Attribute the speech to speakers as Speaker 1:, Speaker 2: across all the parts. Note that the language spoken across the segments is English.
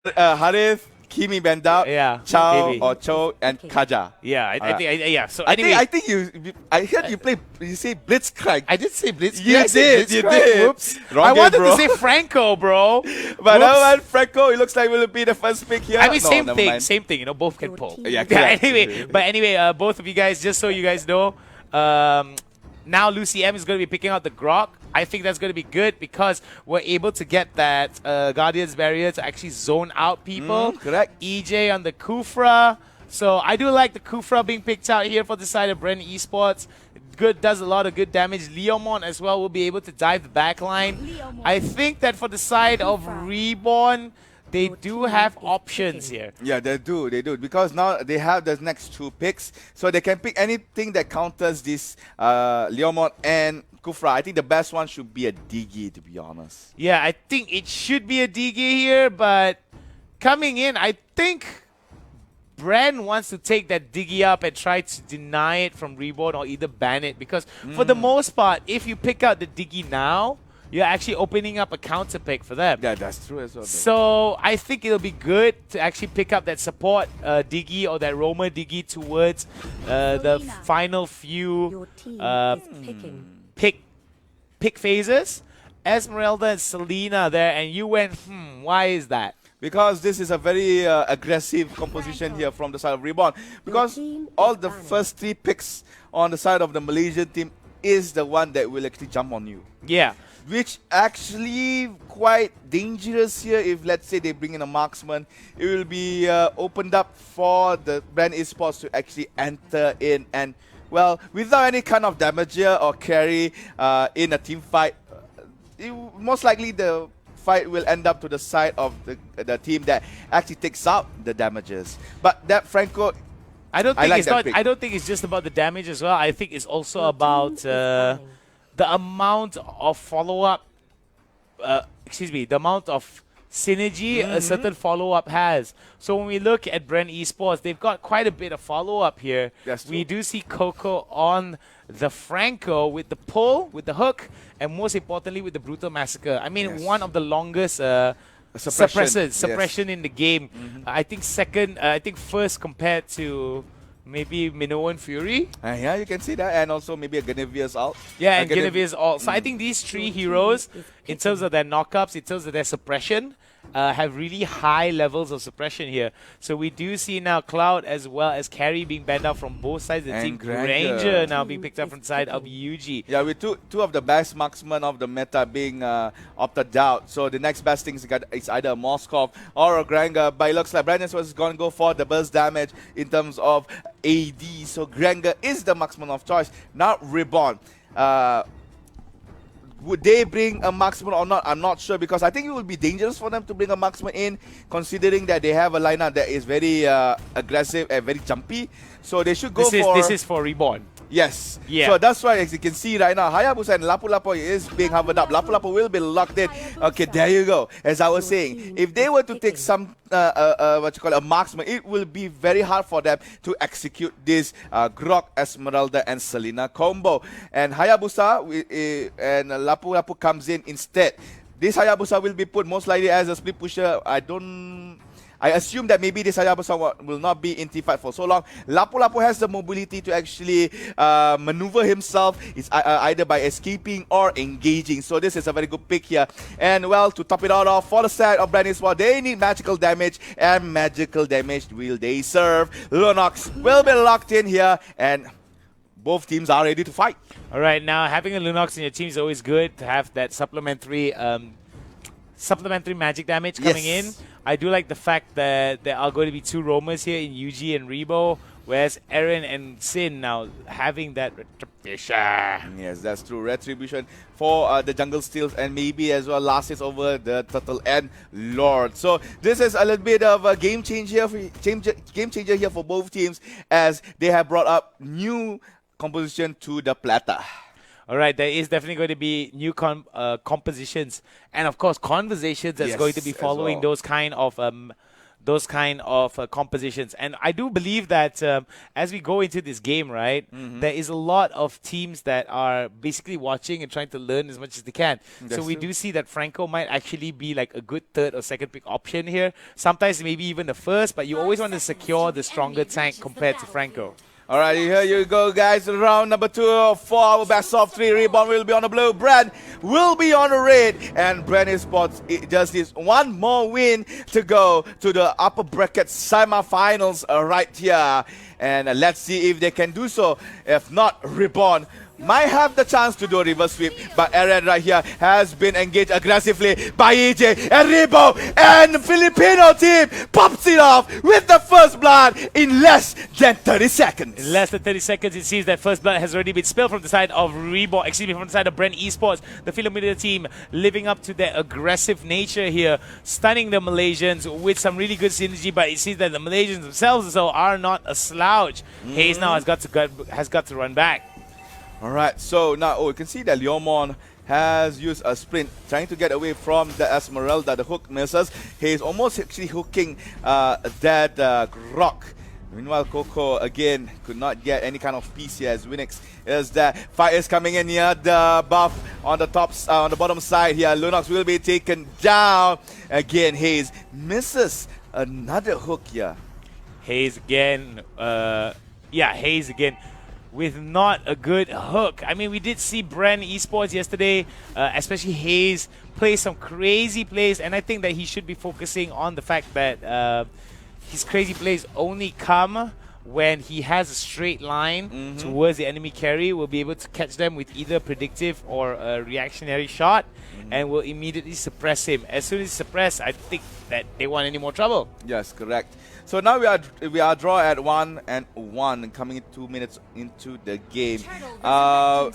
Speaker 1: Harith, Kimi Bendao,
Speaker 2: Yeah,
Speaker 1: Chow
Speaker 2: maybe.
Speaker 1: or Cho, and Kaja.
Speaker 2: Yeah, I think. Yeah. So
Speaker 1: I
Speaker 2: anyway,
Speaker 1: think I heard you play. You say Blitzcrank.
Speaker 3: I did say Blitzkrieg.
Speaker 1: You
Speaker 3: I said
Speaker 1: did, you
Speaker 3: Blitzkrieg.
Speaker 1: did.
Speaker 3: Whoops.
Speaker 1: Wrong
Speaker 2: I
Speaker 1: game,
Speaker 2: wanted
Speaker 1: bro.
Speaker 2: to say Franco, bro.
Speaker 1: But no
Speaker 2: Whoops.
Speaker 1: one, Franco. It looks like will be the first pick here.
Speaker 2: I mean,
Speaker 1: No,
Speaker 2: same
Speaker 1: never
Speaker 2: thing,
Speaker 1: mind.
Speaker 2: same thing. You know, both can pull.
Speaker 1: Yeah, correct.
Speaker 2: Anyway, both of you guys, just so you guys know, now Lucy M is going to be picking out the Grok. I think that's going to be good because we're able to get that Guardian's Barrier to actually zone out people.
Speaker 1: Correct.
Speaker 2: EJ on the Kufra. So I do like the Kufra being picked out here for the side of BREN Esports. Good, does a lot of good damage. Leomon as well will be able to dive the back line. I think that for the side of Reborn, they do have options here.
Speaker 1: Yeah, they do, because now they have the next 2 picks, so they can pick anything that counters this Leomon and Kufra. I think the best one should be a Digi, to be honest.
Speaker 2: Yeah, I think it should be a Digi here, but coming in, I think BREN wants to take that Digi up and try to deny it from Reborn or either ban it, because for the most part, if you pick out the Digi now, you're actually opening up a counter pick for them.
Speaker 1: Yeah, that's true as well.
Speaker 2: So I think it'll be good to actually pick up that support Digi or that Roamer Digi towards the final few pick phases. Esmeralda and Selena there, and you went, why is that?
Speaker 1: Because this is a very aggressive composition here from the side of Reborn. Because all the first 3 picks on the side of the Malaysian team is the one that will actually jump on you.
Speaker 2: Yeah.
Speaker 1: Which actually quite dangerous here. If let's say they bring in a marksman, it will be opened up for the BREN Esports to actually enter in and, well, without any kind of damager or carry in a team fight, most likely the fight will end up to the side of the team that actually takes out the damages. But that Franco,
Speaker 2: I don't think
Speaker 1: I
Speaker 2: don't think it's just about the damage as well. I think it's also about the amount of follow-up. The amount of synergy a certain follow-up has. So when we look at BREN Esports, they've got quite a bit of follow-up here. We do see Coco on the Franco with the pull, with the hook, and most importantly with the Brutal Massacre. I mean, one of the longest suppression in the game. I think first compared to maybe Minoan Fury.
Speaker 1: Yeah, you can see that, and also maybe a Guinevere's ult.
Speaker 2: Yeah, and Guinevere's ult. So I think these 3 heroes, in terms of their knockups, in terms of their suppression, have really high levels of suppression here. So we do see now Cloud as well as Carry being banned out from both sides. The team Granger now being picked up from the side of UG.
Speaker 1: Yeah, with two of the best marksmen of the meta being opted out. So the next best thing is either a Moskov or a Granger. But it looks like BREN was going to go for the burst damage in terms of AD. So Granger is the marksman of choice. Now Reborn. Would they bring a marksman or not? I'm not sure, because I think it would be dangerous for them to bring a marksman in, considering that they have a lineup that is very aggressive and very jumpy. So they should go
Speaker 2: This is for Reborn.
Speaker 1: Yes.
Speaker 2: Yeah.
Speaker 1: So that's why, as you can see right now, Hayabusa and Lapu Lapu is being hovered up. Lapu Lapu will be locked in. Okay, there you go. As I was saying, if they were to take some, a marksman, it will be very hard for them to execute this Grok, Esmeralda, and Selena combo. And Hayabusa and Lapu Lapu comes in instead. This Hayabusa will be put most likely as a split pusher. I assume that maybe this Hayabusa will not be in teamfight for so long. Lapu Lapu has the mobility to actually maneuver himself. It's either by escaping or engaging. So this is a very good pick here. And well, to top it all off, for the side of BREN Esports, they need magical damage. And magical damage will they serve? Lunox will be locked in here. And both teams are ready to fight.
Speaker 2: All right, now having a Lunox in your team is always good to have that supplementary magic damage coming in. I do like the fact that there are going to be 2 roamers here in UG and Rebo, whereas Eren and Sin now having that retribution.
Speaker 1: Yes, that's true. Retribution for the jungle steals, and maybe as well last is over the Turtle and Lord. So this is a little bit of a game changer here for both teams, as they have brought up new composition to the platter.
Speaker 2: All right, there is definitely going to be new compositions and, of course, conversations that's going to be following those kind of those kind of compositions. And I do believe that as we go into this game, right, there is a lot of teams that are basically watching and trying to learn as much as they can. So we do see that Franco might actually be like a good third or second pick option here. Sometimes maybe even the first, but you always want to secure the stronger tank compared to Franco.
Speaker 1: All right, here you go, guys. Round number 2 for our best of 3. REBORN will be on the blue. BREN will be on the red. And BREN Esports just needs one more win to go to the upper bracket semi-finals right here. And let's see if they can do so. If not, REBORN might have the chance to do a reverse sweep, but Aaron right here has been engaged aggressively by EJ and Rebo, and the Filipino team pops it off with the first blood in less than 30 seconds.
Speaker 2: In less than 30 seconds, it seems that first blood has already been spilled from the side of REBORN, from the side of BREN Esports. The Filipino team living up to their aggressive nature here, stunning the Malaysians with some really good synergy, but it seems that the Malaysians themselves are not a slouch. Hayes now has got to run back.
Speaker 1: All right, so now you can see that Leomon has used a sprint, trying to get away from the Esmeralda. The hook misses. He's almost actually hooking that rock. Meanwhile, Coco again could not get any kind of piece here as Winix is there. Fight is coming in here. The buff on the top, on the bottom side here. Lunox will be taken down. Again, Hayes misses another hook here.
Speaker 2: Hayes again. Hayes again. With not a good hook. I mean, we did see BREN Esports yesterday, especially Hayes, play some crazy plays, and I think that he should be focusing on the fact that his crazy plays only come when he has a straight line towards the enemy carry. Will be able to catch them with either a predictive or a reactionary shot, and will immediately suppress him. As soon as he suppress, I think that they want any more trouble.
Speaker 1: Yes, correct. So now we are draw at 1-1, coming in 2 minutes into the game.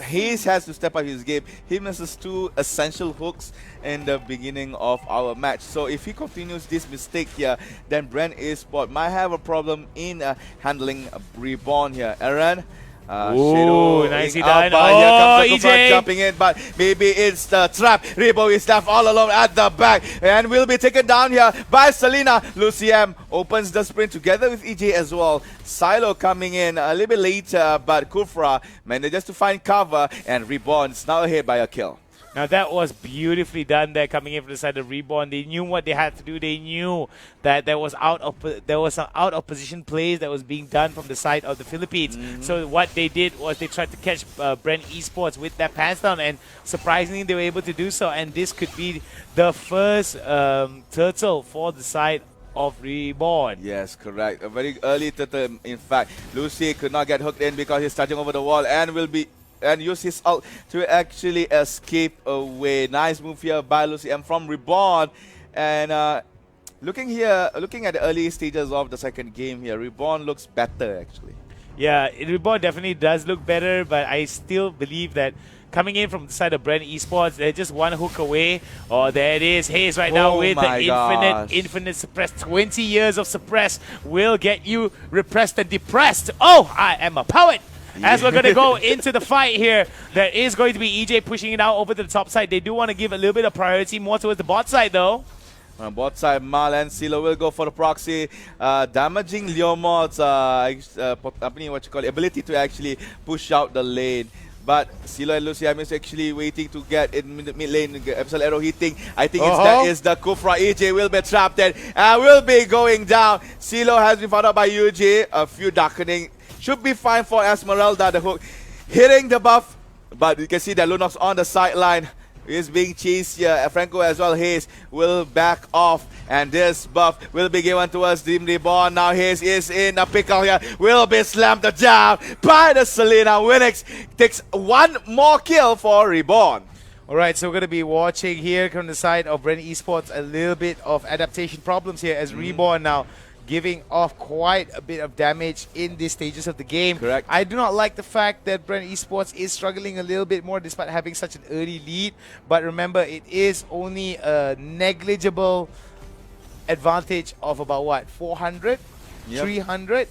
Speaker 1: Hayes has to step up his game. He misses 2 essential hooks in the beginning of our match. So if he continues this mistake here, then BREN Esports might have a problem in handling REBORN here. Aaron?
Speaker 2: Ooh, nicely done.
Speaker 1: Here comes the
Speaker 2: EJ
Speaker 1: jumping in, but maybe it's the trap. Rebo is left all alone at the back and will be taken down here by Selena. Luciem opens the sprint together with EJ as well. Silo coming in a little bit later, but Kufra manages to find cover, and REBORN is now ahead by a kill.
Speaker 2: Now that was beautifully done there, coming in from the side of REBORN. They knew what they had to do. They knew that there was some out of position plays that was being done from the side of the Philippines. So what they did was they tried to catch BREN Esports with that pants down, and surprisingly they were able to do so. And this could be the first turtle for the side of REBORN.
Speaker 1: Yes, correct. A very early turtle, in fact. Lucy could not get hooked in because he's touching over the wall and will be use his ult to actually escape away. Nice move here by Lucy M from REBORN. And looking at the early stages of the second game here, REBORN looks better actually.
Speaker 2: Yeah, REBORN definitely does look better, but I still believe that coming in from the side of BREN Esports, they're just one hook away. Oh, there it is. Hayes right now with the infinite suppress. 20 years of suppress will get you repressed and depressed. Oh, I am a poet. As we're going to go into the fight here, there is going to be EJ pushing it out over to the top side. They do want to give a little bit of priority more towards the bot side, though.
Speaker 1: On bot side, Mal and Silo will go for the proxy, damaging Leomod's ability to actually push out the lane. But Silo and Luciam is actually waiting to get in mid lane. Absol arrow hitting. I think that is the Kufra. EJ will be trapped and will be going down. Silo has been found out by UJ. A few darkening. Should be fine for Esmeralda. The hook hitting the buff, but you can see that Lunox on the sideline is being chased here. Franco as well. Hayes will back off, and this buff will be given towards Team REBORN. Now Hayes is in a pickle here. Will be slammed down by the Selena. Winix takes one more kill for REBORN.
Speaker 2: Alright, so we're going to be watching here from the side of BREN Esports a little bit of adaptation problems here as REBORN now giving off quite a bit of damage in these stages of the game.
Speaker 1: Correct.
Speaker 2: I do not like the fact that BREN Esports is struggling a little bit more despite having such an early lead. But remember, it is only a negligible advantage of about what, 400? 300?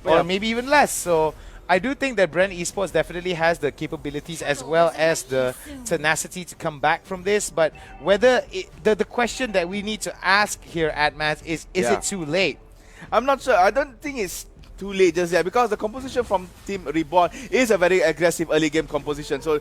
Speaker 2: Or maybe even less. So
Speaker 3: I do think that BREN Esports definitely has the capabilities as well as the tenacity to come back from this. But whether the question that we need to ask here at Matt is
Speaker 1: Yeah.
Speaker 3: it too late?
Speaker 1: I'm not sure. I don't think it's too late just yet because the composition from Team Reborn is a very aggressive early game composition. So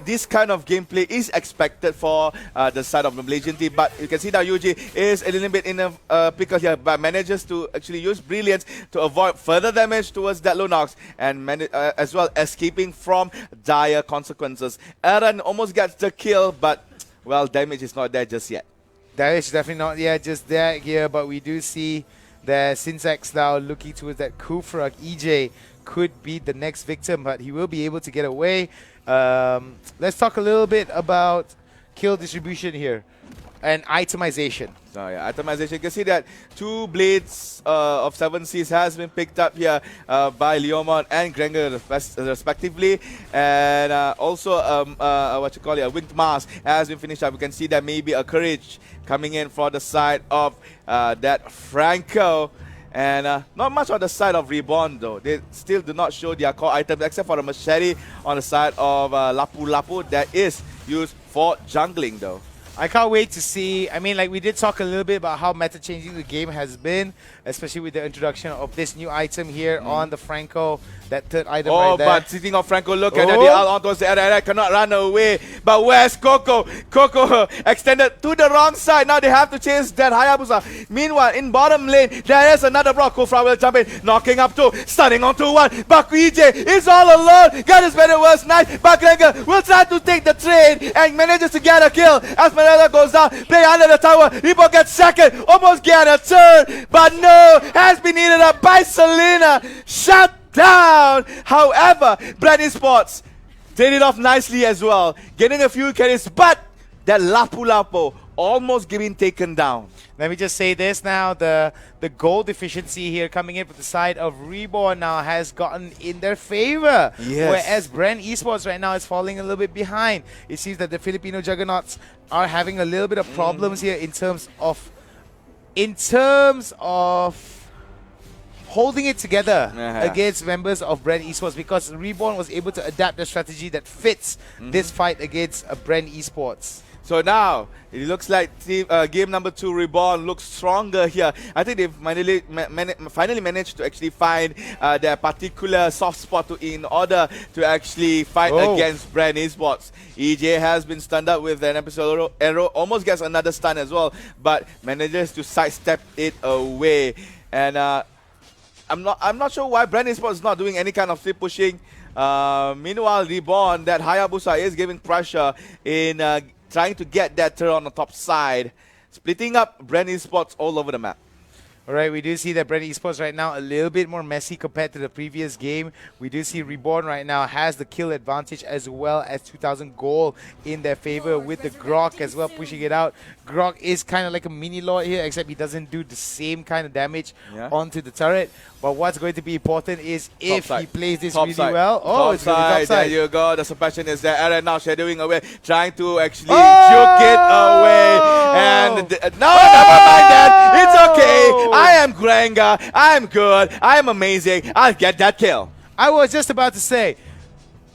Speaker 1: this kind of gameplay is expected for the side of the Malaysian team. But you can see now Yuji is a little bit in a pickle here, but manages to actually use Brilliance to avoid further damage towards that Lunox and as well escaping from dire consequences. Aaron almost gets the kill, but well, damage is not there just yet.
Speaker 3: That is definitely not just there here, but we do see that Syntax now looking towards that Kufra. EJ could be the next victim, but he will be able to get away. Let's talk a little bit about kill distribution here and itemization.
Speaker 1: So yeah, itemization. You can see that 2 blades of 7 Seas has been picked up here by Leomon and Granger respectively, and also a Winged Mars has been finished up. You can see that maybe a Courage coming in for the side of that Franco. And not much on the side of Reborn though. They still do not show their core items except for the machete on the side of Lapu Lapu that is used for jungling though.
Speaker 3: I can't wait to see. I mean, like, we did talk a little bit about how meta-changing the game has been, especially with the introduction of this new item here on the Franco, that third item right there.
Speaker 1: But sitting on Franco, look at that. They are on towards the area, cannot run away. But where's Coco? Coco extended to the wrong side. Now they have to chase that Hayabusa. Meanwhile, in bottom lane, there is another block. Kufra will jump in, knocking up 2, stunning onto 1. But EJ is all alone. Got his better worse knife. But Gregor will try to take the trade and manages to get a kill. As Manila goes down, play under the tower. Reborn gets second, almost get a third. But no, has been eaten up by Selena. Shut down. However, BREN Esports did it off nicely as well, getting a few carries, but that Lapu Lapu almost getting taken down.
Speaker 3: Let me just say this now, the goal deficiency here coming in from the side of Reborn now has gotten in their favor.
Speaker 1: Yes.
Speaker 3: Whereas BREN Esports right now is falling a little bit behind. It seems that the Filipino juggernauts are having a little bit of problems here in terms of holding it together against members of BREN Esports, because Reborn was able to adapt a strategy that fits this fight against BREN Esports.
Speaker 1: So now, it looks like game number 2, Reborn, looks stronger here. I think they've finally managed to actually find their particular soft spot in order to actually fight against BREN Esports. EJ has been stunned up with an episode arrow, almost gets another stun as well, but manages to sidestep it away. And I'm not sure why BREN Esports is not doing any kind of flip pushing. Meanwhile, Reborn, that Hayabusa is giving pressure in trying to get that turret on the top side, splitting up BREN Esports all over the map.
Speaker 3: Alright, we do see that BREN Esports right now a little bit more messy compared to the previous game. We do see Reborn right now has the kill advantage as well as 2,000 gold in their favor with the Grok as well pushing it out. Grok is kind of like a mini Lord here, except he doesn't do the same kind of damage onto the turret. But what's going to be important is if he plays this really well. Oh, it's going to be top side.
Speaker 1: There you go. The suppression is there. Aaron now shadowing away, trying to actually juke it away. And no, never mind that. It's okay. I am Granger. I am good. I am amazing. I'll get that kill.
Speaker 3: I was just about to say,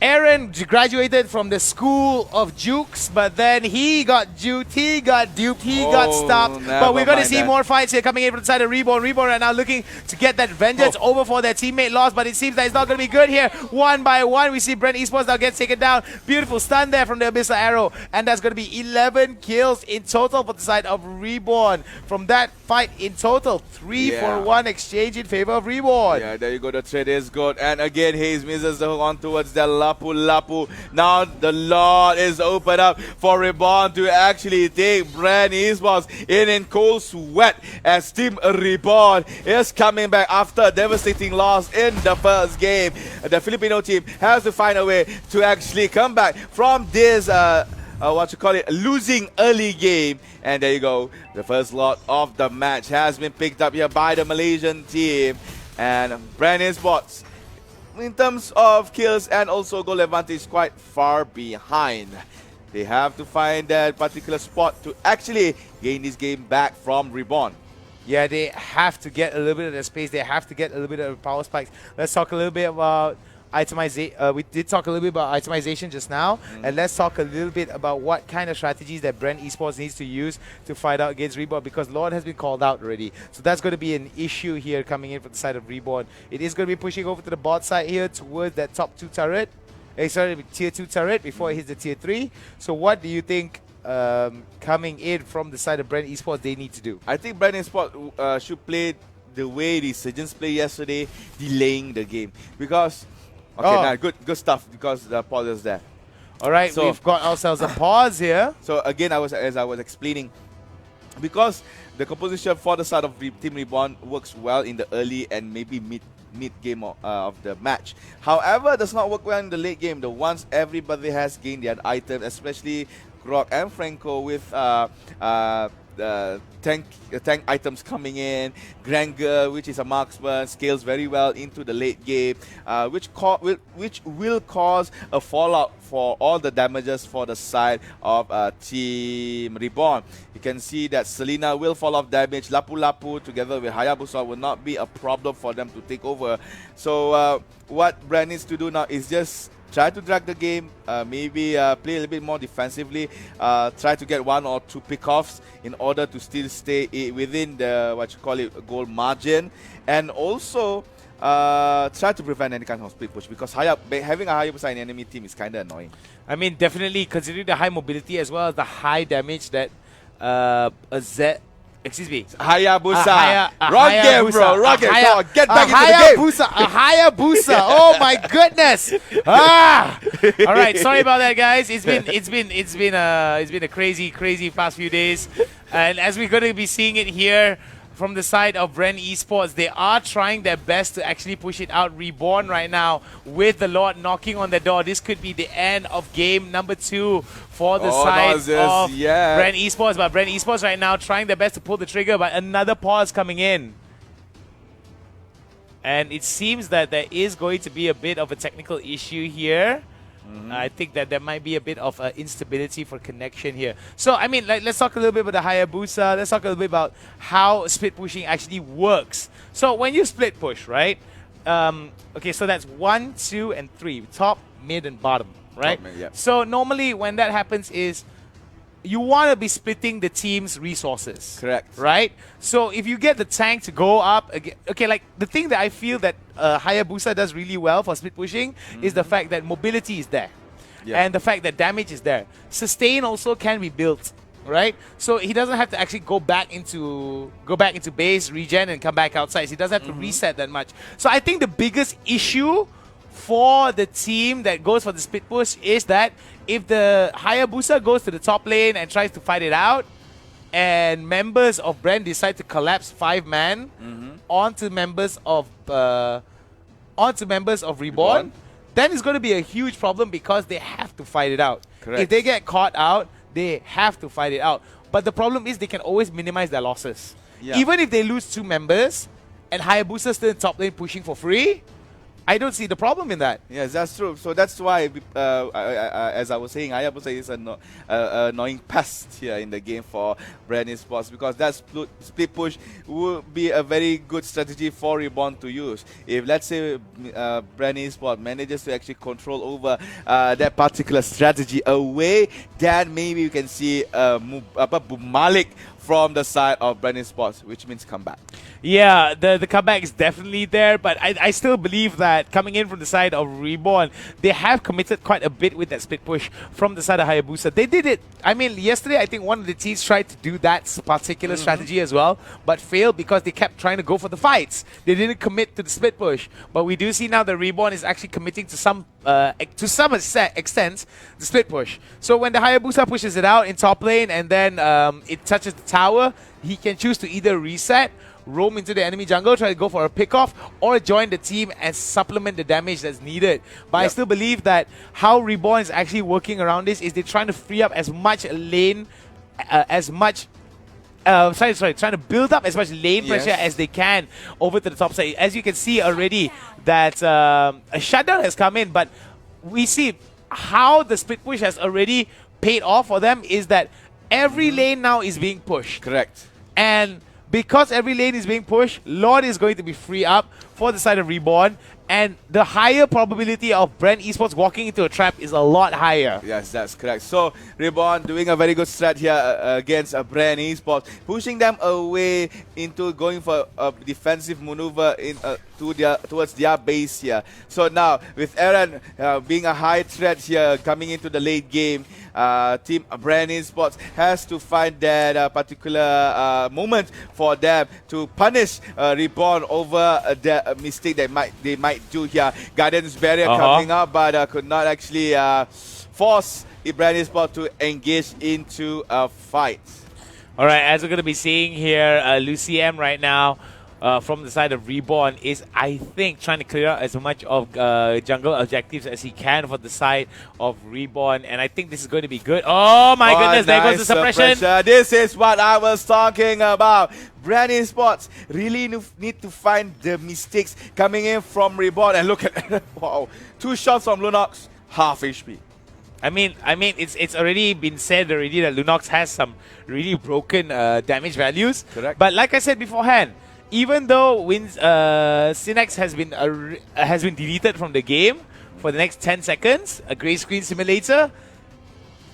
Speaker 3: Aaron graduated from the school of jukes, but then he got juked, he got duped, he got stopped. But we're going to see more fights here coming in from the side of Reborn. Reborn right now looking to get that vengeance over for their teammate loss, but it seems that it's not going to be good here. One by one, we see BREN Esports now get taken down. Beautiful stun there from the Abyssal Arrow, and that's going to be 11 kills in total for the side of Reborn. From that fight in total, 3-for-1 exchange in favor of Reborn.
Speaker 1: Yeah, there you go. The trade is good. And again, Hayes misses the hook on towards the Lapu Lapu. Now the Lord is open up for Reborn to actually take BREN Esports in cold sweat, as Team Reborn is coming back after a devastating loss in the first game. The Filipino team has to find a way to actually come back from this losing early game. And there you go. The first lot of the match has been picked up here by the Malaysian team. And BREN Esports, in terms of kills and also goal advantage, quite far behind. They have to find that particular spot to actually gain this game back from Reborn.
Speaker 3: Yeah, they have to get a little bit of the space. They have to get a little bit of power spikes. Let's talk a little bit about itemization. We did talk a little bit about itemization just now, and let's talk a little bit about what kind of strategies that BREN Esports needs to use to fight out against REBORN, because Lord has been called out already. So that's going to be an issue here coming in from the side of REBORN. It is going to be pushing over to the bot side here towards that top 2 turret. Sorry, tier 2 turret before it hits the tier 3. So what do you think coming in from the side of BREN Esports they need to do?
Speaker 1: I think BREN Esports should play the way Resurgence played yesterday, delaying the game. Because, good stuff, because the pause is there.
Speaker 3: All right, so we've got ourselves a pause here.
Speaker 1: So again, as I was explaining, because the composition for the side of Team Reborn works well in the early and maybe mid game of the match. However, does not work well in the late game. The once everybody has gained their items, especially Grok and Franco with tank items coming in. Granger, which is a marksman, scales very well into the late game, which will cause a fallout for all the damages for the side of Team Reborn. You can see that Selena will fall off damage. Lapu Lapu together with Hayabusa will not be a problem for them to take over. So what BREN needs to do now is just try to drag the game, maybe play a little bit more defensively, try to get 1 or 2 pickoffs in order to still stay within the goal margin, and also try to prevent any kind of split push, because having a Hayabusa in enemy team is kind of annoying.
Speaker 3: I mean, definitely considering the high mobility as well as the high damage that
Speaker 1: Hayabusa. Wrong game, bro. Wrong game. Come on, get back into the game.
Speaker 3: A Hayabusa. Oh my goodness. All right. Sorry about that, guys. It's been a crazy past few days, and as we're going to be seeing it here from the side of BREN Esports, they are trying their best to actually push it out. Reborn right now with the Lord knocking on the door. This could be the end of game number 2 for the side of BREN Esports. But BREN Esports right now trying their best to pull the trigger, but another pause coming in. And it seems that there is going to be a bit of a technical issue here. I think that there might be a bit of instability for connection here. So, I mean, let's talk a little bit about the Hayabusa. Let's talk a little bit about how split pushing actually works. So, when you split push, right? Okay, so that's 1, 2, and 3. Top, mid, and bottom, right?
Speaker 1: Top, mid, yeah.
Speaker 3: So, normally when that happens is you want to be splitting the team's resources.
Speaker 1: Correct.
Speaker 3: Right? So if you get the tank to go up, okay, like the thing that I feel that Hayabusa does really well for split pushing is the fact that mobility is there. Yeah. And the fact that damage is there. Sustain also can be built, right? So he doesn't have to actually go back into base, regen, and come back outside. So he doesn't have to reset that much. So I think the biggest issue for the team that goes for the split push is that if the Hayabusa goes to the top lane and tries to fight it out, and members of BREN decide to collapse 5-man onto members of Reborn, then it's going to be a huge problem because they have to fight it out.
Speaker 1: Correct.
Speaker 3: If they get caught out, they have to fight it out. But the problem is they can always minimize their losses. Yeah. Even if they lose 2 members and Hayabusa still in top lane pushing for free, I don't see the problem in that.
Speaker 1: Yes, that's true. So that's why, as I was saying, Hayabusa is an annoying pest here in the game for BREN Esports, because that split push would be a very good strategy for Reborn to use. If, let's say, BREN Esports manages to actually control over that particular strategy away, then maybe you can see Bumalik from the side of BREN Esports, which means comeback.
Speaker 3: Yeah, the comeback is definitely there, but I still believe that coming in from the side of Reborn, they have committed quite a bit with that split push from the side of Hayabusa. They did it. I mean, yesterday I think one of the teams tried to do that particular strategy as well, but failed because they kept trying to go for the fights. They didn't commit to the split push. But we do see now that Reborn is actually committing to some extent the split push. So when the Hayabusa pushes it out in top lane and then it touches the tower, he can choose to either reset, roam into the enemy jungle, try to go for a pickoff, or join the team and supplement the damage that's needed. But I still believe that how Reborn is actually working around this is they're trying to free up as much lane, trying to build up as much lane pressure as they can over to the top side. As you can see already that a shutdown has come in, but we see how the split push has already paid off for them is that every lane now is being pushed.
Speaker 1: Correct.
Speaker 3: And because every lane is being pushed, Lord is going to be free up for
Speaker 2: for the side of Reborn, and the higher probability of BREN Esports walking into a trap is a lot higher.
Speaker 1: Yes, that's correct. So, Reborn doing a very good strat here against BREN Esports, pushing them away into going for a defensive maneuver towards their base here. So now, with Aaron being a high threat here coming into the late game, Team BREN Esports has to find that particular moment for them to punish Reborn over the mistake they might do here. Guidance barrier coming up, but could not actually force BREN Esports to engage into a fight.
Speaker 2: All right, as we're going to be seeing here, Luciem right now from the side of Reborn is, I think, trying to clear out as much of jungle objectives as he can for the side of Reborn, and I think this is going to be good. Oh my goodness, there goes the suppression.
Speaker 1: This is what I was talking about. BREN Esports really need to find the mistakes coming in from Reborn, and look at wow, 2 shots from Lunox, half HP.
Speaker 2: I mean, it's already been said already that Lunox has some really broken damage values.
Speaker 1: Correct.
Speaker 2: But like I said beforehand, even though Synax has been deleted from the game for the next 10 seconds, a grey screen simulator,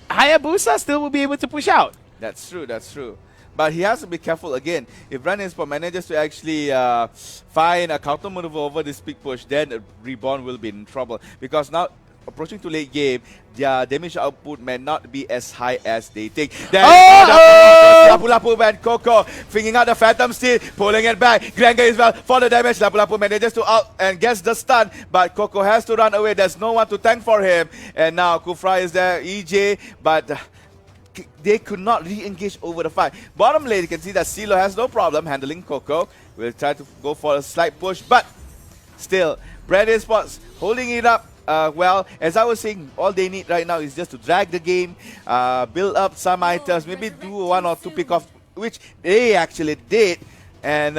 Speaker 2: Hayabusa still will be able to push out.
Speaker 1: That's true, that's true. But he has to be careful again. If BREN Esports manages to actually find a counter maneuver over this big push, then Reborn will be in trouble. Because now, approaching to late game, their damage output may not be as high as they think. Then Lapu-Lapu and Coco flinging out the Phantom Steel, pulling it back. Granger is well for the damage. Lapu-Lapu manages to out and gets the stun, but Coco has to run away. There's no one to tank for him. And now Kufra is there, EJ, but they could not re-engage over the fight. Bottom lane, you can see that CeeLo has no problem handling Coco. Will try to go for a slight push, but still, BREN Esports holding it up. Well, as I was saying, all they need right now is just to drag the game, build up some items, maybe do 1 or 2 pick-offs, which they actually did. And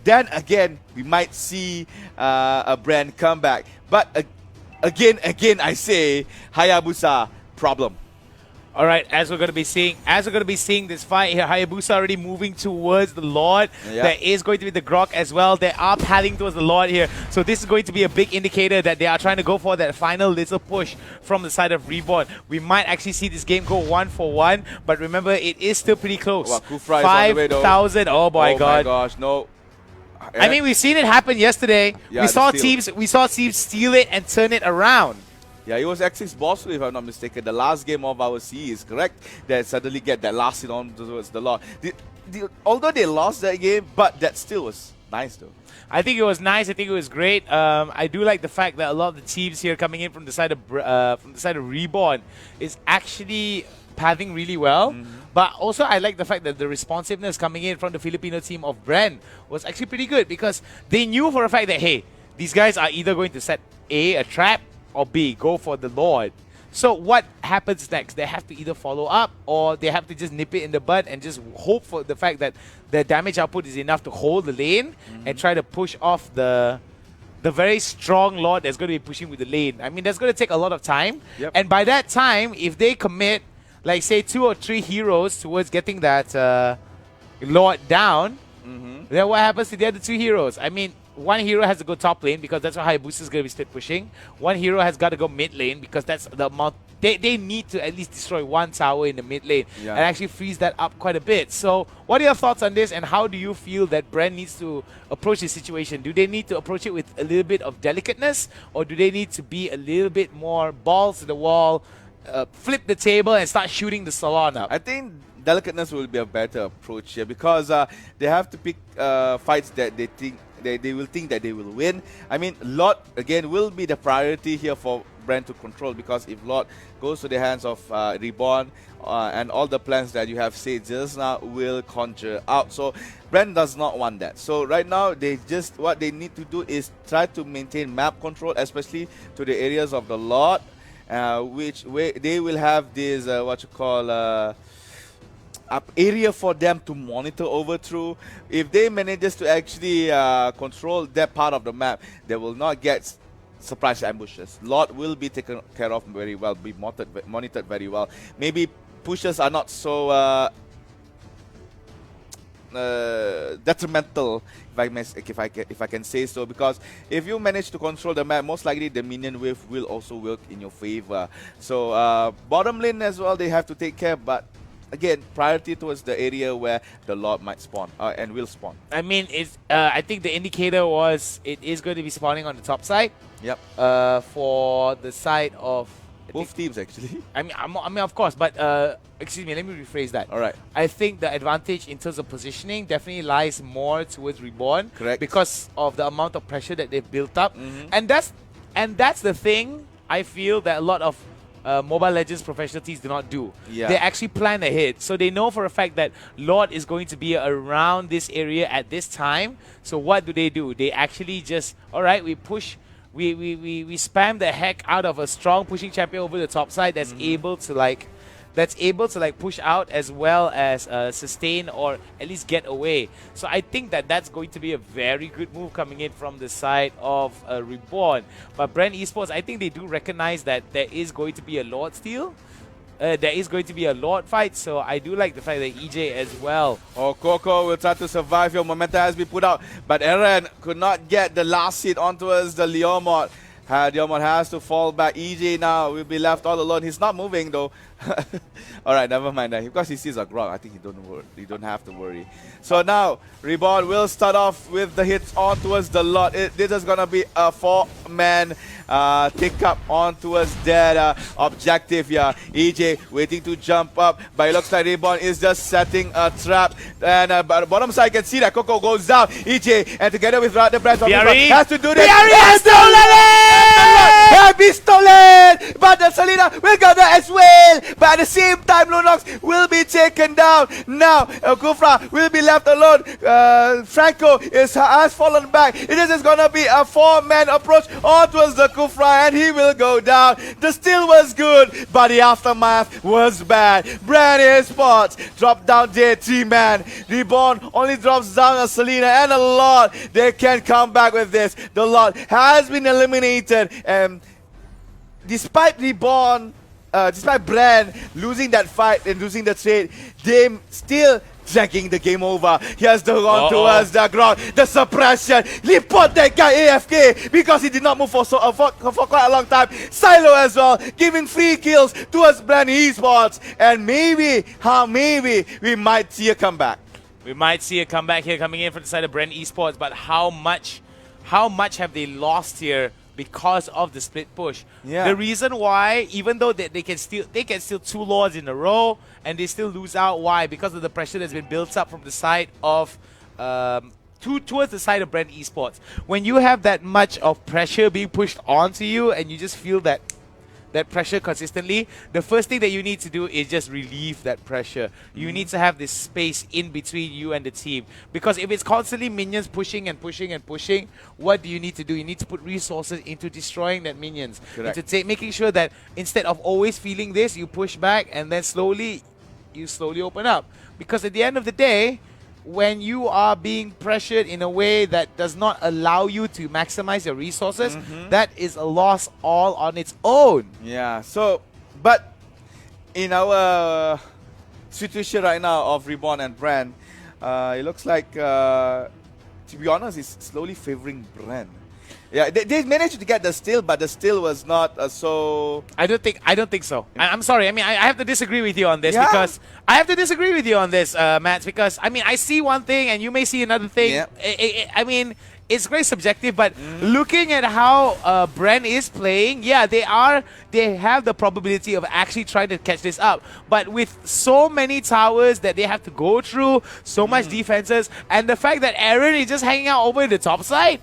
Speaker 1: then again, we might see a BREN comeback. But again, I say, Hayabusa, problem.
Speaker 2: All right, as we're going to be seeing this fight here, Hayabusa already moving towards the Lord.
Speaker 1: Yeah.
Speaker 2: There is going to be the Grok as well. They are padding towards the Lord here. So this is going to be a big indicator that they are trying to go for that final little push from the side of Reborn. We might actually see this game go 1-for-1, but remember, it is still pretty close.
Speaker 1: Well, Kufra is on the way, though.
Speaker 2: 5,000. Oh my God.
Speaker 1: Oh my gosh, no.
Speaker 2: I mean, we've seen it happen yesterday.
Speaker 1: Yeah,
Speaker 2: we saw teams steal it and turn it around.
Speaker 1: Yeah, it was X6 Boss, if I'm not mistaken. The last game of our CE is correct. They suddenly get that last hit on towards the Lord. Although they lost that game, but that still was nice though.
Speaker 2: I think it was nice. I think it was great. I do like the fact that a lot of the teams here coming in from the side of Reborn is actually pathing really well. But also I like the fact that the responsiveness coming in from the Filipino team of BREN was actually pretty good, because they knew for a fact that, hey, these guys are either going to set a trap, or B, go for the Lord. So what happens next? They have to either follow up, or they have to just nip it in the bud and just hope for the fact that the damage output is enough to hold the lane and try to push off the very strong Lord that's going to be pushing with the lane. I mean, that's going to take a lot of time.
Speaker 1: Yep.
Speaker 2: And by that time, if they commit, like say 2 or 3 heroes towards getting that Lord down, then what happens to the other 2 heroes? I mean, 1 hero has to go top lane because that's what Hayabusa is going to be split pushing. 1 hero has got to go mid lane because that's the amount. They need to at least destroy 1 tower in the mid lane and actually freeze that up quite a bit. So what are your thoughts on this, and how do you feel that BREN needs to approach this situation? Do they need to approach it with a little bit of delicateness, or do they need to be a little bit more balls to the wall, flip the table and start shooting the salon up?
Speaker 1: I think delicateness will be a better approach here, because they have to pick fights that they think they will think that they will win. I mean, Lord again will be the priority here for BREN to control, because if Lord goes to the hands of Reborn, and all the plans that you have said just now will conjure out. So BREN does not want that. So right now, what they need to do is try to maintain map control, especially to the areas of the Lord, where they will have this area for them to monitor over through. If they manages to actually control that part of the map, they will not get surprise ambushes. Lord will be taken care of very well, be monitored very well. Maybe pushes are not so detrimental, if I can say so, because if you manage to control the map, most likely the minion wave will also work in your favor. So bottom lane as well, they have to take care, but again, priority towards the area where the Lord might spawn and will spawn.
Speaker 2: I mean, it's, I think the indicator was it is going to be spawning on the top side.
Speaker 1: Yep.
Speaker 2: For the side of
Speaker 1: both teams actually.
Speaker 2: I mean, of course, but excuse me, let me rephrase that.
Speaker 1: All right.
Speaker 2: I think the advantage in terms of positioning definitely lies more towards Reborn.
Speaker 1: Correct.
Speaker 2: Because of the amount of pressure that they've built up, and that's the thing I feel that a lot of Mobile Legends professional teams do not do.
Speaker 1: Yeah.
Speaker 2: They actually plan ahead. So they know for a fact that Lord is going to be around this area at this time. So what do? They actually just, all right, we push, we spam the heck out of a strong pushing champion over the top side that's able to like push out as well as sustain or at least get away. So I think that that's going to be a very good move coming in from the side of Reborn. But BREN Esports, I think they do recognize that there is going to be a Lord steal. There is going to be a Lord fight, so I do like the fact that EJ as well.
Speaker 1: Oh, Coco will try to survive here. Momentum has been put out, but Eren could not get the last hit onto us, the Leomord. Leomord has to fall back. EJ now will be left all alone. He's not moving though. Alright, never mind that. Because he sees a Grog, I think he don't have to worry. So now, Reborn will start off with the hits on towards the lot. This is going to be a 4-man tick up on towards that objective here. EJ waiting to jump up, but it looks like Reborn is just setting a trap. And bottom side, you can see that Coco goes down. EJ, and together with the Brand from Reborn, has to do this.
Speaker 2: Has stolen it!
Speaker 1: Have been stolen! But the Selena will go there as well. But at the same time, Lunox will be taken down. Now, Kufra will be left alone. Franco has fallen back. It is going to be a 4-man approach on towards the Kufra, and he will go down. The steal was good, but the aftermath was bad. BREN Esports dropped down their 3-man. Reborn only drops down a Selena and a Lord. They can come back with this. The Lord has been eliminated, and despite Reborn, despite BREN losing that fight and losing the trade, they still dragging the game over. Here's the run towards the ground. The suppression. Report that guy AFK because he did not move for quite a long time. Silo as well, giving free kills towards BREN Esports. And maybe we might see a comeback.
Speaker 2: We might see a comeback here coming in from the side of BREN Esports, but how much have they lost here because of the split push?
Speaker 1: Yeah.
Speaker 2: The reason why, even though they can steal 2 Lords in a row and they still lose out, why? Because of the pressure that's been built up from the side of towards the side of BREN Esports. When you have that much of pressure being pushed onto you and you just feel that pressure consistently, the first thing that you need to do is just relieve that pressure. You need to have this space in between you and the team. Because if it's constantly minions pushing and pushing and pushing, what do you need to do? You need to put resources into destroying that minions.
Speaker 1: Correct.
Speaker 2: Into making sure that instead of always feeling this, you push back and then slowly open up. Because at the end of the day, when you are being pressured in a way that does not allow you to maximize your resources, that is a loss all on its own.
Speaker 1: Yeah, so, but in our situation right now of Reborn and BREN, it looks like, to be honest, it's slowly favoring BREN. Yeah, they managed to get the steal, but the steal was not so...
Speaker 2: I don't think so. I'm sorry. I mean, I have to disagree with you on this because... I have to disagree with you on this, Matt, because, I mean, I see one thing and you may see another thing.
Speaker 1: Yeah.
Speaker 2: I mean, it's very subjective, but looking at how BREN is playing, yeah, they have the probability of actually trying to catch this up. But with so many towers that they have to go through, so much defenses, and the fact that Eren is just hanging out over the top side,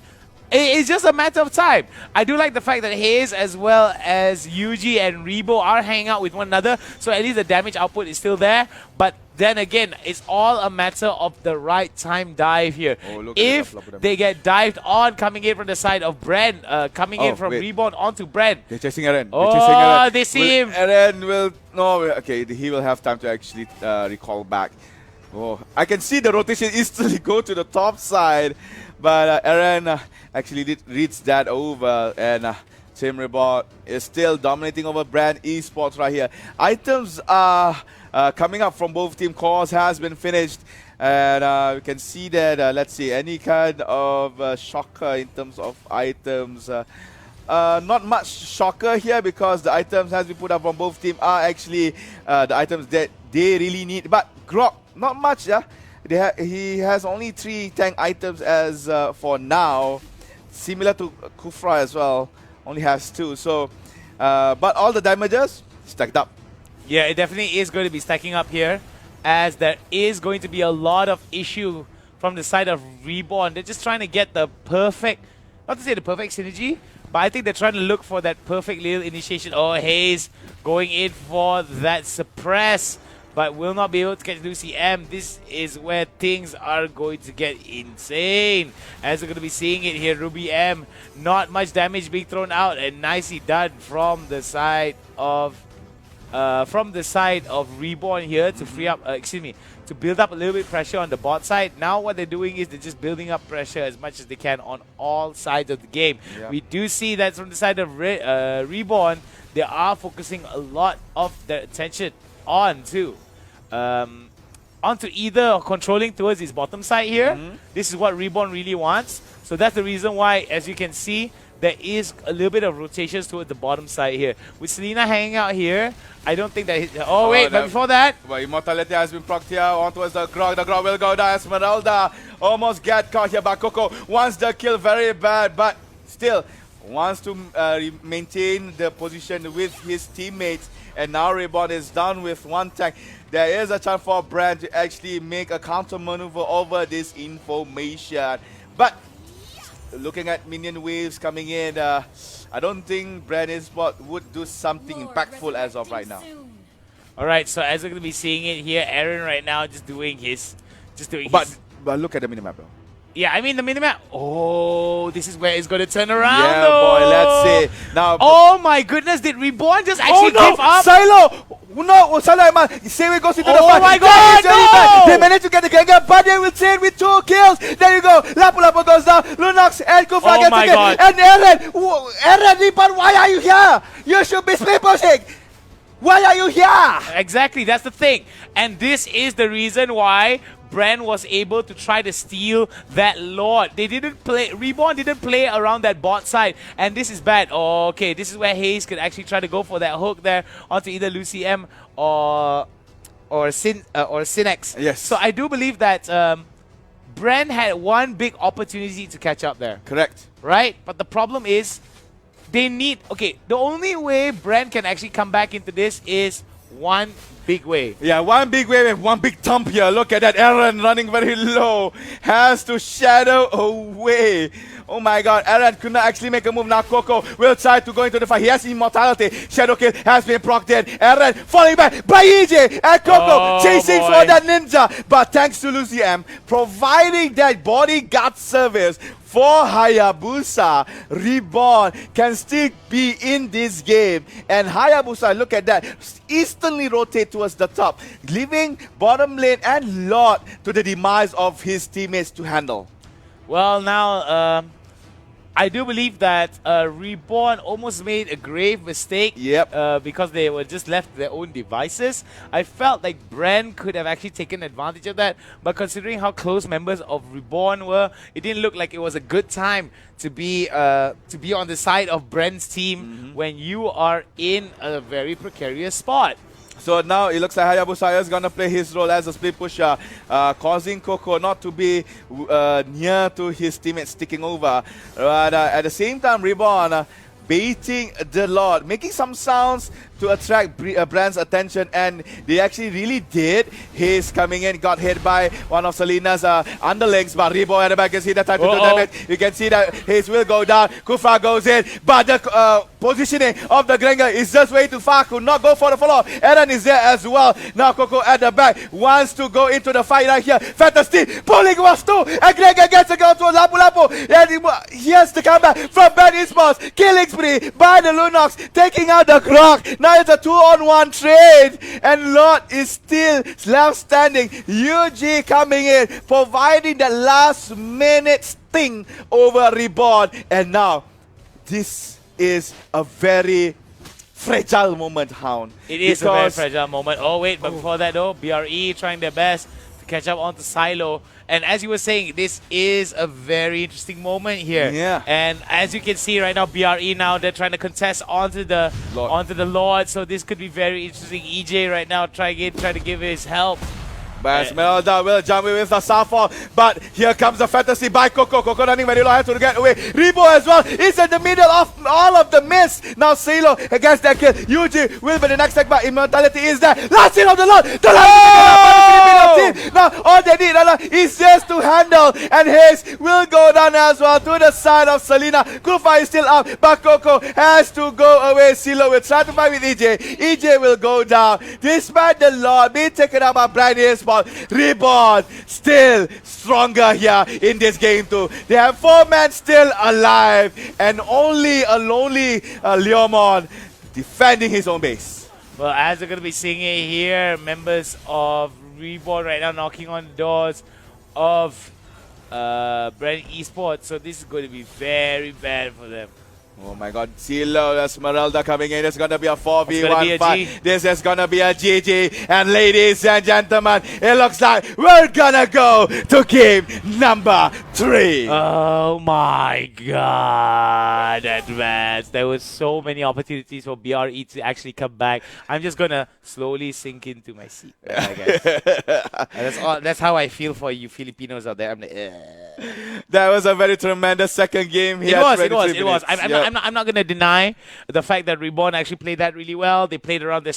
Speaker 2: it's just a matter of time. I do like the fact that Hayes as well as Yuji and Rebo are hanging out with one another, so at least the damage output is still there. But then again, it's all a matter of the right time dive here. If they get dived on coming in from the side of BREN, coming in from Reborn onto BREN.
Speaker 1: They're chasing Eren.
Speaker 2: Oh, they see him.
Speaker 1: Eren will... No, okay, he will have time to actually recall back. Oh, I can see the rotation instantly go to the top side. But Eren actually reads that over, and Team Reborn is still dominating over BREN Esports right here. Items are coming up from both team. Cores has been finished. And we can see that, let's see, any kind of shocker in terms of items. Not much shocker here because the items has been put up from both teams are actually the items that they really need. But Grok, not much, yeah. He has only 3 tank items as for now. Similar to Kufra as well, only has 2. So, but all the damages stacked up.
Speaker 2: Yeah, it definitely is going to be stacking up here, as there is going to be a lot of issue from the side of REBORN. They're just trying to get the perfect, not to say the perfect synergy, but I think they're trying to look for that perfect little initiation. Oh, Hayes going in for that suppress, but will not be able to catch Lucy M. This is where things are going to get insane. As we're going to be seeing it here, Ruby M, not much damage being thrown out, and nicely done from the side of REBORN here to free up, to build up a little bit pressure on the bot side. Now what they're doing is they're just building up pressure as much as they can on all sides of the game. Yeah. We do see that from the side of REBORN, they are focusing a lot of their attention onto either controlling towards his bottom side here. This is what REBORN really wants. So that's the reason why, as you can see, there is a little bit of rotations towards the bottom side here. With Selena hanging out here, I don't think that... but before that...
Speaker 1: Well, Immortality has been procced here on towards the Grog. The Grog will go down. Esmeralda almost get caught here by Coco. Wants the kill very bad, but still wants to maintain the position with his teammates. And now REBORN is down with 1 tank. There is a chance for BREN to actually make a counter maneuver over this information. But looking at minion waves coming in, I don't think BREN eSports would do something impactful as of right now.
Speaker 2: Alright, so as we're going to be seeing it here, Aaron right now just doing his...
Speaker 1: But look at the minimap though.
Speaker 2: Yeah, I mean the minimap. Oh, this is where it's going to turn around.
Speaker 1: Yeah,
Speaker 2: though.
Speaker 1: boy, let's see. Now,
Speaker 2: oh my goodness, did REBORN just actually give up?
Speaker 1: Silo! No, Silo, Sewe goes into the fight.
Speaker 2: Oh my god, no!
Speaker 1: They managed to get the Gengar, but they will trade with 2 kills. There you go. Lapu Lapu goes down. Lunox and Kufra gets
Speaker 2: my
Speaker 1: again.
Speaker 2: god.
Speaker 1: And Aaron, REBORN, why are you here? You should be split pushing. Why are you here?
Speaker 2: Exactly, that's the thing. And this is the reason why BREN was able to try to steal that Lord. They didn't play, REBORN didn't play around that bot side, and this is bad. Oh, okay, this is where Hayes could actually try to go for that hook there onto either Lucy M or Synex.
Speaker 1: Yes.
Speaker 2: So I do believe that BREN had 1 big opportunity to catch up there.
Speaker 1: Correct.
Speaker 2: Right? But the problem is, they need... Okay, the only way BREN can actually come back into this is 1 big wave.
Speaker 1: Yeah, 1 big wave and 1 big thump here. Look at that. Aaron running very low. Has to shadow away. Oh my god, Aaron could not actually make a move. Now Coco will try to go into the fight. He has immortality. Shadow kill has been procced in. Aaron falling back by EJ and Coco chasing for that ninja. But thanks to Lucy M providing that bodyguard service for Hayabusa, REBORN can still be in this game. And Hayabusa, look at that, instantly rotate towards the top, leaving bottom lane and Lord to the demise of his teammates to handle.
Speaker 2: Well, now, I do believe that REBORN almost made a grave mistake.
Speaker 1: Yep.
Speaker 2: Because they were just left to their own devices. I felt like BREN could have actually taken advantage of that, but considering how close members of REBORN were, it didn't look like it was a good time to be on the side of BREN's team when you are in a very precarious spot.
Speaker 1: So now it looks like Hayabusa is going to play his role as a split pusher, causing Coco not to be near to his teammates taking over. But at the same time, REBORN baiting the Lord, making some sounds to attract BREN's attention, and they actually really did. Hayes coming in, got hit by one of Selena's underlings, but REBORN at the back can see the time to do damage. You can see that Hayes will go down, Kufra goes in, but the positioning of the Grenga is just way too far, could not go for the follow-up. Aaron is there as well. Now Coco at the back, wants to go into the fight right here. Fantasy pulling was 2, and Grenga gets a go to Lapu Lapu, and here's the comeback from BREN eSports, killing spree by the Lunox, taking out the Grok. Now it's a 2-on-1 trade, and Lord is still left standing. UG coming in, providing the last minute sting over REBORN, and now this is a very fragile moment, Hound.
Speaker 2: It is a very fragile moment. Oh wait, but before that though, BRE trying their best to catch up onto Silo. And as you were saying, this is a very interesting moment here.
Speaker 1: Yeah.
Speaker 2: And as you can see right now, BRE now, they're trying to contest onto the Lord. So this could be very interesting. EJ right now trying to give his help.
Speaker 1: But Esmeralda will jump in with the Safo, but here comes the fantasy by Coco. Coco running very low, has to get away. Rebo as well is in the middle of all of the mist. Now Silo against that kill. Yuji will be the next tag, but Immortality is there. Last hit of the Lord. The last team. Now all they need is just to handle, and Hayes will go down as well to the side of Selena. Kufa is still up, but Coco has to go away. Silo will try to fight with EJ. EJ will go down. Despite the Lord being taken up by BREN ESPORTS, REBORN still stronger here in this game too. They have 4 men still alive, and only a lonely Leomon defending his own base.
Speaker 2: Well, as we're going to be seeing it here, members of REBORN right now knocking on the doors of BREN Esports. So this is going to be very bad for them.
Speaker 1: Oh my god, Silo, Esmeralda coming in. It's gonna be a 4v1
Speaker 2: gonna
Speaker 1: fight. This is gonna be a GG. And ladies and gentlemen, it looks like we're gonna go to game number 3.
Speaker 2: Oh my god, advance. There were so many opportunities for BRE to actually come back. I'm just gonna slowly sink into my seat. That's how I feel for you Filipinos out there. I'm like,
Speaker 1: That was a very tremendous second game here.
Speaker 2: It was. I'm not going to deny the fact that REBORN actually played that really well. They played around their